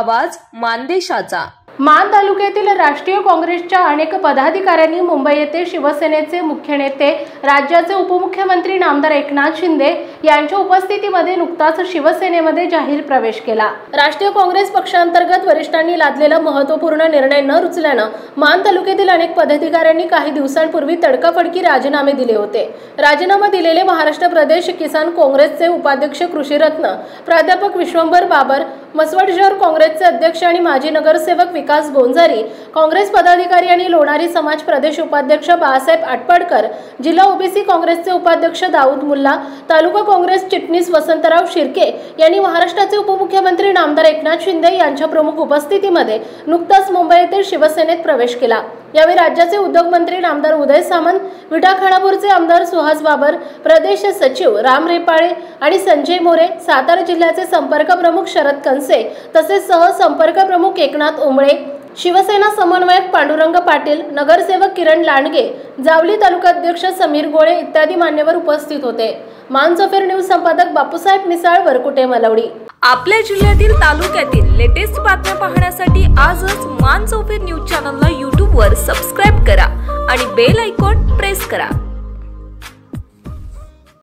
आवाज मानदेशाचा। मान तालुक्यातील राष्ट्रीय काँग्रेसच्या अनेक पदाधिकाऱ्यांनी मुंबई येथे शिवसेनेचे मुख्य नेते राज्याचे उपमुख्यमंत्री नामदार एकनाथ शिंदे यांच्या उपस्थितीमध्ये नुकताच शिवसेनेमध्ये जाहीर प्रवेश केला। राष्ट्रीय काँग्रेस पक्षांतर्गत वरिष्ठांनी लादलेला महत्त्वपूर्ण निर्णय न रुचल्याने मान तालुक्यातील अनेक पदाधिकाऱ्यांनी काही दिवसांपूर्वी तडकाफडकी राजीनामे दिले होते। राजीनामा दिलेले महाराष्ट्र प्रदेश किसान काँग्रेसचे उपाध्यक्ष कृषीरत्न प्राध्यापक विश्वंभर बाबर, मसवड शहर काँग्रेसचे अध्यक्ष आणि माजी नगरसेवक विकास गोंजारी, काँग्रेस पदाधिकारी आणि लोणारी समाज प्रदेश उपाध्यक्ष बाळासाहेब आटपाडकर, जिल्हा ओबीसी काँग्रेसचे उपाध्यक्ष दाऊद मुल्ला, तालुका काँग्रेस चिटणीस वसंतराव शिर्के यांनी महाराष्ट्राचे उपमुख्यमंत्री नामदार एकनाथ शिंदे यांच्या प्रमुख उपस्थितीमध्ये नुकताच मुंबई येथे शिवसेनेत प्रवेश केला। यावेळी राज्याचे उद्योग मंत्री नामदार उदय सामंत, विटा खानापूरचे आमदार सुहास बाबर, प्रदेश सचिव राम रेपाळे आणि संजय मोरे, सातारा जिल्ह्याचे संपर्क प्रमुख शरद कनसे तसेच सहसंपर्क प्रमुख एकनाथ उंबळे, शिवसेना समन्वयक पांडुरंग पाटील, नगरसेवक किरण लांडगे, जावली तालुकाध्यक्ष समीर गोळे इत्यादी मान्यवर उपस्थित होते। मानसोफर न्यूज संपादक बापूसाहेब मिसाळ, वरकुटे, मलवडी। आपल्या जिल्ह्यातील तालुक्यातील लेटेस्ट बातम्या पाहण्यासाठी आजच मानसोफर न्यूज चॅनलला YouTube वर सबस्क्राइब करा आणि बेल आयकॉन प्रेस करा।